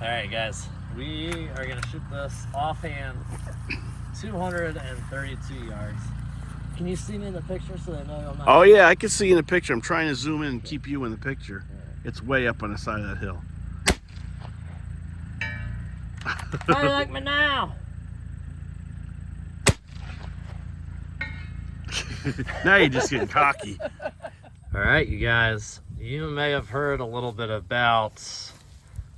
All right, guys, we are gonna shoot this offhand, 232 yards. Can you see me in the picture so they know I'm not? Oh yeah, I can see you in the picture. I'm trying to zoom in and keep you in the picture. It's way up on the side of that hill. How you like me now? Now you're just getting cocky. All right, you guys, you may have heard a little bit about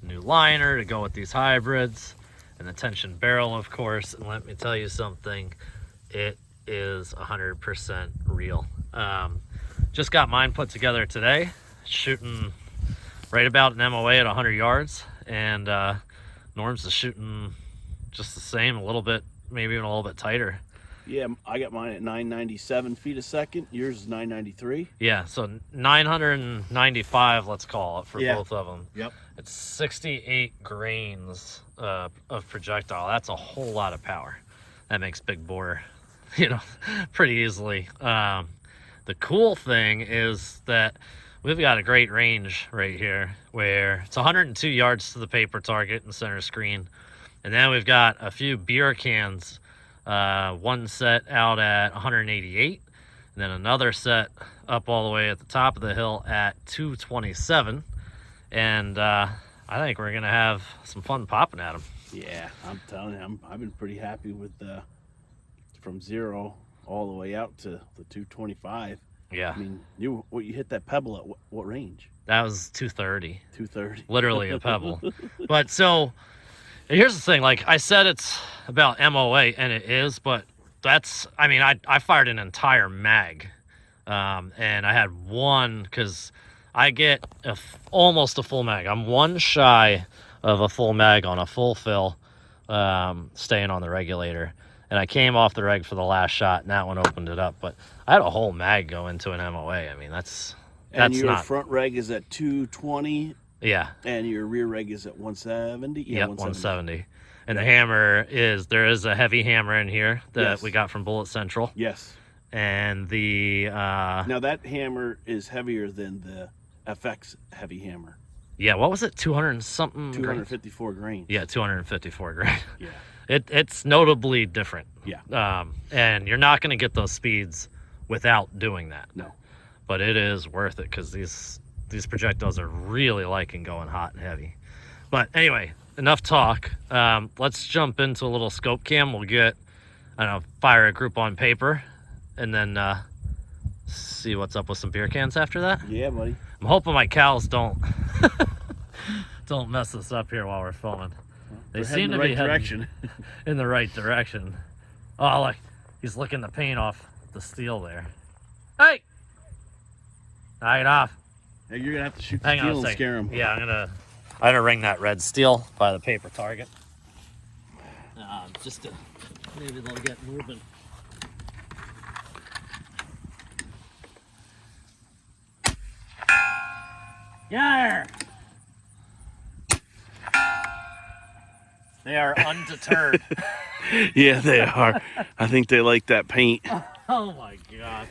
new liner to go with these hybrids, and the tension barrel, of course. And let me tell you something, it is 100% real. Just got mine put together today, shooting right about an MOA at 100 yards, and Norm's is shooting just the same, a little bit, maybe even a little bit tighter. Yeah, I got mine at 997 feet a second. Yours is 993. Yeah, so 995, let's call it, for both of them. Yep. It's 68 grains of projectile. That's a whole lot of power. That makes big bore, pretty easily. The cool thing is that we've got a great range right here where it's 102 yards to the paper target and center screen. And then we've got a few beer cans, one set out at 188, and then another set up all the way at the top of the hill at 227. And I think we're going to have some fun popping at them. Yeah, I'm telling you, I've been pretty happy with from 0 all the way out to the 225. Yeah. I mean, you hit that pebble at what range? That was 230. 230. Literally a pebble. But so here's the thing, like I said, it's about MOA, and it is, but I fired an entire mag. And I had one, because I get almost a full mag. I'm one shy of a full mag on a full fill, staying on the regulator. And I came off the reg for the last shot, and that one opened it up. But I had a whole mag go into an MOA. I mean, that's and your not... front reg is at 220. Yeah. And your rear reg is at 170? Yeah, 170. And the hammer there is a heavy hammer in here that we got from Bullet Central. Yes. And the... now that hammer is heavier than the FX heavy hammer. Yeah, what was it? 200 and something? 254 grains. Yeah, 254 grains. Yeah. It's notably different. Yeah. And you're not going to get those speeds without doing that. No. But it is worth it, because these projectiles are really liking going hot and heavy. But anyway, enough talk. Let's jump into a little scope cam. We'll get, fire a group on paper, and then see what's up with some beer cans after that. Yeah, buddy. I'm hoping my cows don't mess us up here while we're filming. They seem to be heading in the right direction. Oh, look, he's licking the paint off the steel there. Hey! Knock it off. Hey, you're gonna have to shoot the steel and scare him. Yeah, I'm gonna ring that red steel by the paper target. Just to maybe they'll get moving. Yeah. They are undeterred. Yeah, they are. I think they like that paint. Oh my god.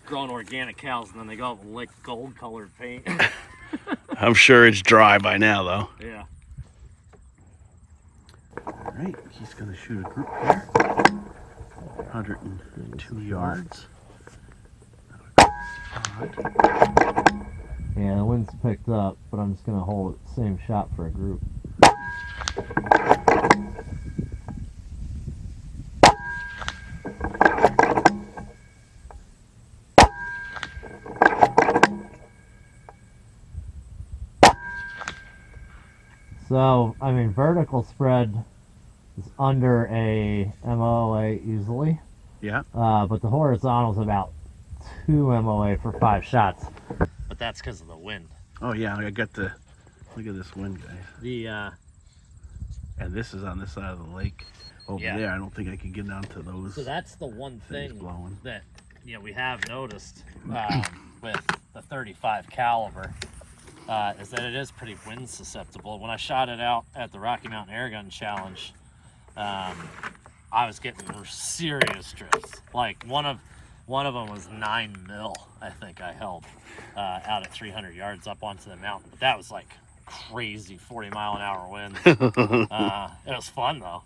Growing organic cows, and then they go out and lick gold colored paint. I'm sure it's dry by now, though. Yeah. All right, he's going to shoot a group here. 102 yards. Yeah, the wind's picked up, but I'm just going to hold it same shot for a group. So, vertical spread is under a MOA easily. Yeah. But the horizontal is about 2 MOA for 5 shots. But that's because of the wind. Oh yeah, I got the. Look at this wind, guys. And this is on this side of the lake. Over there, I don't think I can get down to those. So that's the one thing blowing. that we have noticed with the 35 caliber. Is that it is pretty wind susceptible. When I shot it out at the Rocky Mountain Air Gun Challenge, I was getting serious drifts. Like one of them was 9 mil, I think I held out at 300 yards up onto the mountain. But that was like crazy 40-mile-an-hour wind. It was fun though.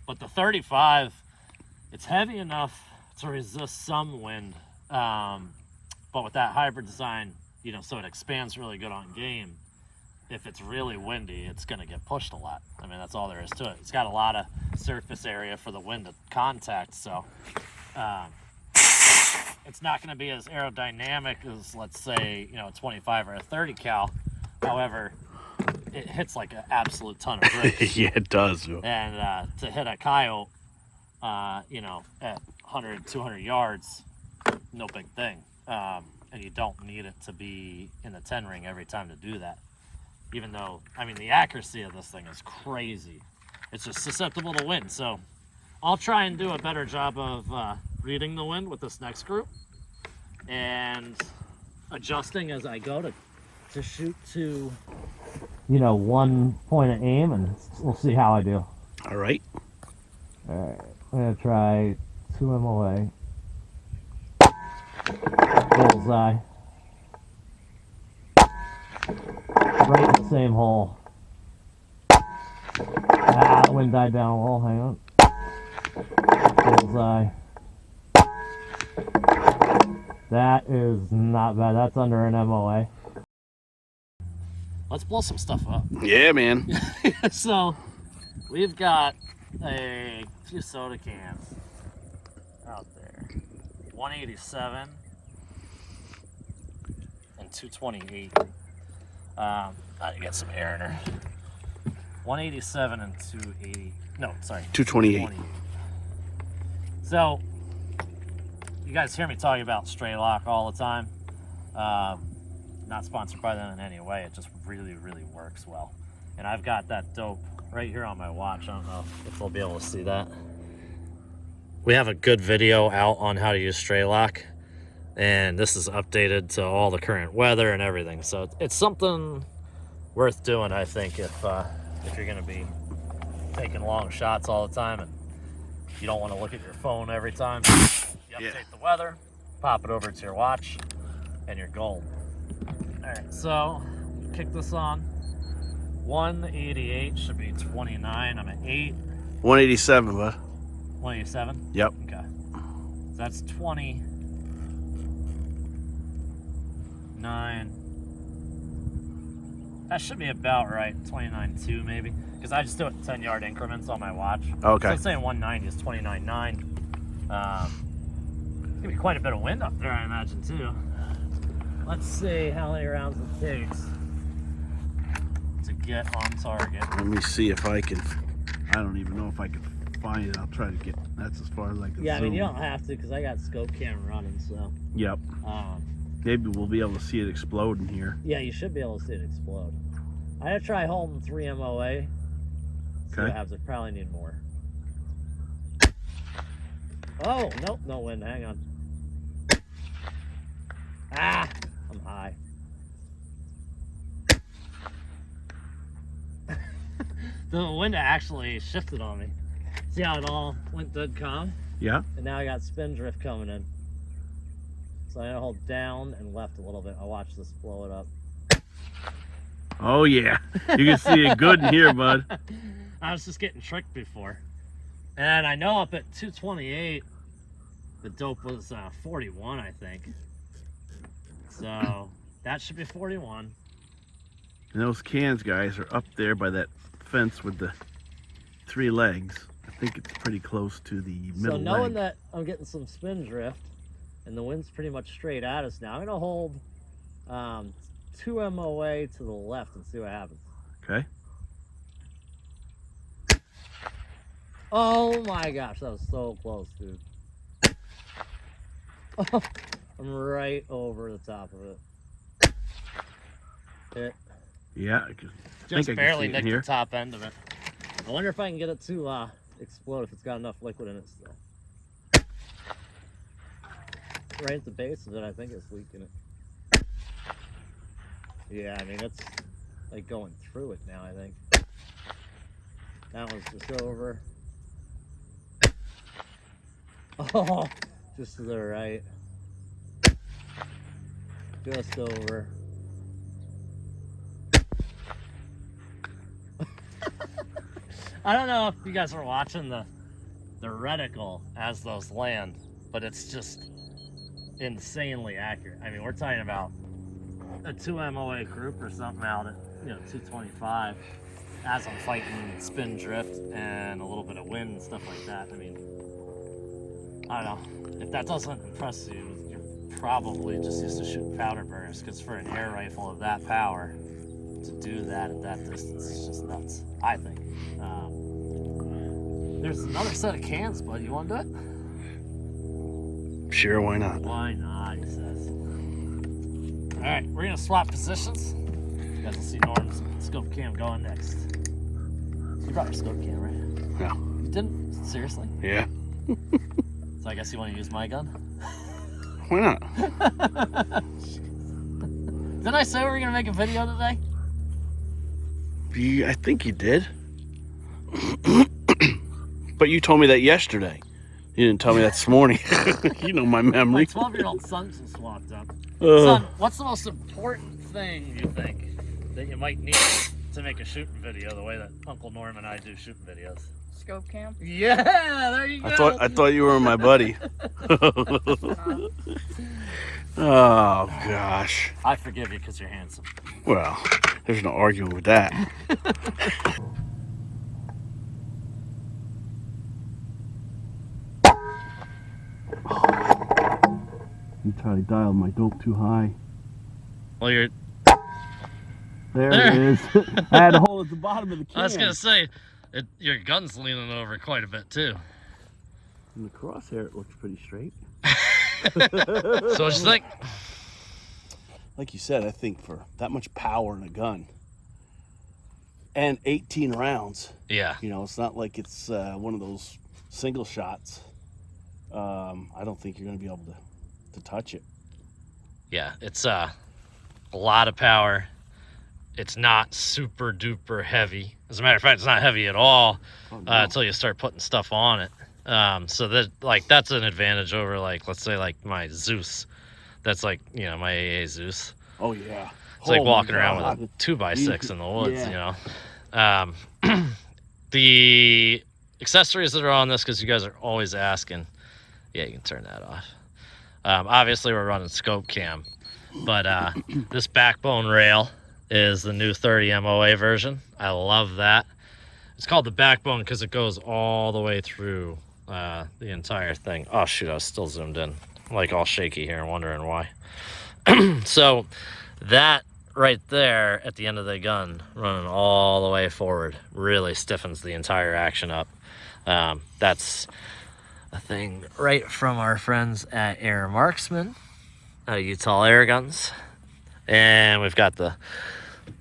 But the 35, it's heavy enough to resist some wind. But with that hybrid design, you know, so it expands really good on game. If it's really windy, it's going to get pushed a lot. I mean, that's all there is to it. It's got a lot of surface area for the wind to contact, so it's not going to be as aerodynamic as, let's say, you know, a 25 or a 30 cal. However, it hits like an absolute ton of bricks. Yeah, it does. And to hit a coyote, you know, at 100, 200 yards, no big thing. And you don't need it to be in the 10 ring every time to do that. Even though, I mean, the accuracy of this thing is crazy. It's just susceptible to wind. So I'll try and do a better job of reading the wind with this next group and adjusting as I go to shoot to, you know, one point of aim, and we'll see how I do. All right. All right, I'm gonna try 2 MOA. Bullseye. Right in the same hole. Ah, the wind died down a little, hang on. Bullseye. That is not bad, that's under an MOA. Let's blow some stuff up. Yeah, man. So, we've got a few soda cans out there. 187 and 228. I get some air in her. 187 and 280. No, sorry. 228. So, you guys hear me talking about Stray Lock all the time. Not sponsored by them in any way. It just really, really works well. And I've got that dope right here on my watch. I don't know if they'll be able to see that. We have a good video out on how to use Stray Lock, and this is updated to all the current weather and everything. So it's something worth doing, I think, if you're going to be taking long shots all the time and you don't want to look at your phone every time. You update the weather, pop it over to your watch, and you're gold. All right, so kick this on. 188 should be 29. I'm at 8. 187, bud. 187? Yep. Okay. So that's 29. That should be about right. 29.2 maybe. Because I just do it in 10-yard increments on my watch. Okay. So it's saying 190 is 29.9. It's going to be quite a bit of wind up there, I imagine, too. Let's see how many rounds it takes to get on target. Let me see if I can. I don't even know if I can find it. I'll try to get. That's as far as I can. Yeah, I mean, zoom. you don't have to because I got scope camera running, so. Yep. Maybe we'll be able to see it explode in here. Yeah, you should be able to see it explode. I'm going to try holding 3 MOA. See what happens. I probably need more. Oh, nope, no wind. Hang on. Ah, I'm high. The wind actually shifted on me. See how it all went dead calm? Yeah. And now I got spin drift coming in. So I'm gonna hold down and left a little bit. I'll watch this blow it up. Oh yeah, you can see it good in here, bud. I was just getting tricked before. And I know up at 228, the dope was 41, I think. So that should be 41. And those cans, guys, are up there by that fence with the 3 legs. I think it's pretty close to the middle So knowing leg. that I'm getting some spin drift and the wind's pretty much straight at us now, I'm gonna hold 2 MOA to the left and see what happens. Okay. Oh my gosh, that was so close, dude. Oh, I'm right over the top of it. Hit. Yeah, Just barely see nicked the top end of it. I wonder if I can get it to explode if it's got enough liquid in it still. Right at the base of it, I think it's leaking it. Yeah, I mean, it's like going through it now, I think. That one's just over. Oh, just to the right. Just over. I don't know if you guys are watching the reticle as those land, but it's just insanely accurate. I mean, we're talking about a 2 MOA group or something out at 225 as I'm fighting spin drift and a little bit of wind and stuff like that. I mean, I don't know. If that doesn't impress you, you're probably just used to shooting powder bursts, because for an air rifle of that power to do that at that distance is just nuts, I think. There's another set of cans, bud. You want to do it? Sure, why not? Why not, he says. All right, we're going to swap positions. You guys will see Norm's scope cam going next. You brought your scope cam, right? No. You didn't? Seriously? Yeah. So I guess you want to use my gun? Why not? Didn't I say we were going to make a video today? I think you did. But you told me that yesterday. You didn't tell me that this morning. You know my memory. My 12-year-old son just swapped up. Son, what's the most important thing you think that you might need to make a shooting video the way that Uncle Norm and I do shooting videos? Scope cam? Yeah, there you go. I thought you were my buddy. Oh, gosh. I forgive you because you're handsome. Well, there's no arguing with that. You try to dial my dope too high. Well, you're... There it is. I had a hole at the bottom of the can. I was going to say, your gun's leaning over quite a bit, too. In the crosshair, it looks pretty straight. So what you think? Like you said, I think for that much power in a gun and 18 rounds, yeah, it's not like it's one of those single shots. I don't think you're going to be able to touch it. Yeah, it's a lot of power. It's not super duper heavy. As a matter of fact, it's not heavy at all until you start putting stuff on it. So that's an advantage over, let's say my Zeus. That's my AA Zeus. Oh yeah. It's like walking around with a 2x6 in the woods, The accessories that are on this, because you guys are always asking. Yeah, you can turn that off. Obviously we're running scope cam, but this backbone rail is the new 30 MOA version. I love that. It's called the backbone because it goes all the way through the entire thing. Oh shoot, I was still zoomed in, all shaky here and wondering why. So that right there at the end of the gun, running all the way forward, really stiffens the entire action up. That's a thing right from our friends at Air Marksman, Utah Air Guns. And we've got the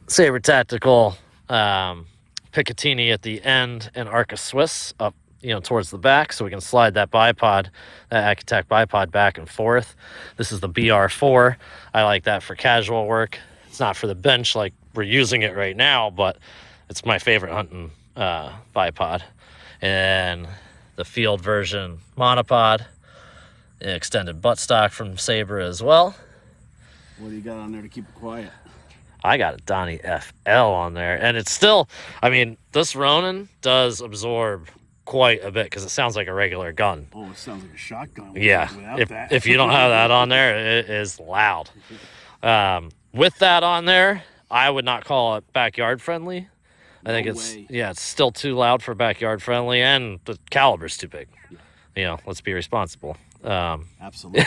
Saber Tactical Picatinny at the end and Arca Swiss up towards the back, so we can slide that bipod, that Acutac bipod, back and forth. This is the BR4. I like that for casual work. It's not for the bench like we're using it right now, but it's my favorite hunting bipod. And the field version monopod, extended buttstock from Saber as well. What do you got on there to keep it quiet? I got a Donnie FL on there, and it's still, this Ronin does absorb quite a bit because it sounds like a regular gun. Oh, it sounds like a shotgun. Yeah, if you don't have that on there, it is loud. With that on there, I would not call it backyard friendly. I think it's still too loud for backyard friendly, and the caliber's too big. Yeah. Let's be responsible. Absolutely.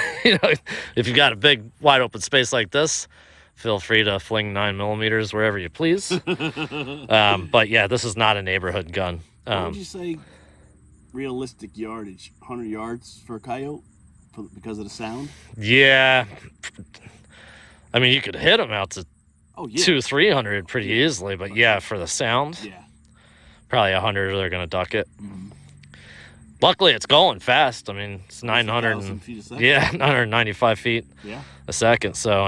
If you've got a big wide open space like this, feel free to fling 9mm wherever you please. But yeah, this is not a neighborhood gun. What would you say realistic yardage? 100 yards for a coyote because of the sound? Yeah. You could hit them out to 200-300 pretty easily, but yeah, for the sound, probably 100 they're going to duck it. Mm-hmm. Luckily, it's going fast. It's 900 feet a second. 995 feet a second. So,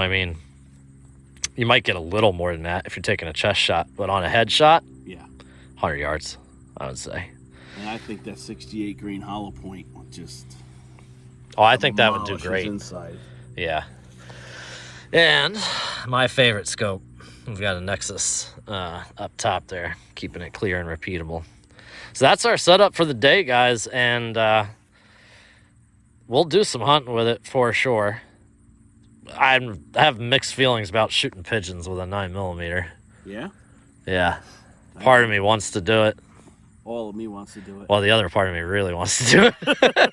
you might get a little more than that if you're taking a chest shot, but on a head shot, 100 yards, I would say. And I think that 68 green hollow point would just... Oh, I think that would do great. Inside. Yeah. And my favorite scope, we've got a Nexus up top there, keeping it clear and repeatable. So that's our setup for the day, guys, and we'll do some hunting with it for sure. I have mixed feelings about shooting pigeons with a 9mm. Yeah? Yeah. Part of me wants to do it. All of me wants to do it. Well, the other part of me really wants to do it.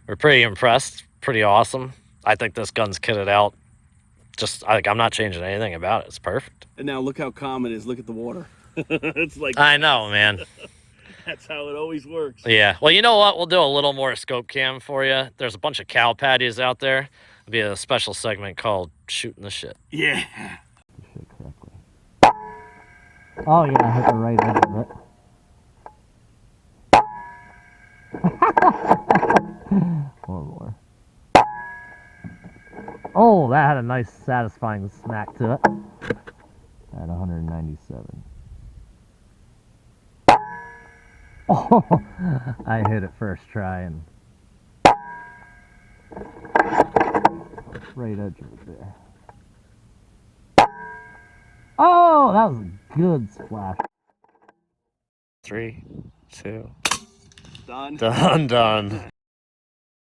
We're pretty impressed. Pretty awesome. I think this gun's kitted out. Just, I'm not changing anything about it. It's perfect. And now look how calm it is. Look at the water. It's like... I know, man. That's how it always works. Yeah. Well, you know what? We'll do a little more scope cam for you. There's a bunch of cow patties out there. It'll be a special segment called Shooting the Shit. Yeah. Oh, yeah. I hit the right edge of it. One more. Oh, that had a nice satisfying smack to it. At 197. Oh, I hit it first try and right edge of it there. Oh, that was a good splash. 3, 2. Done. Done.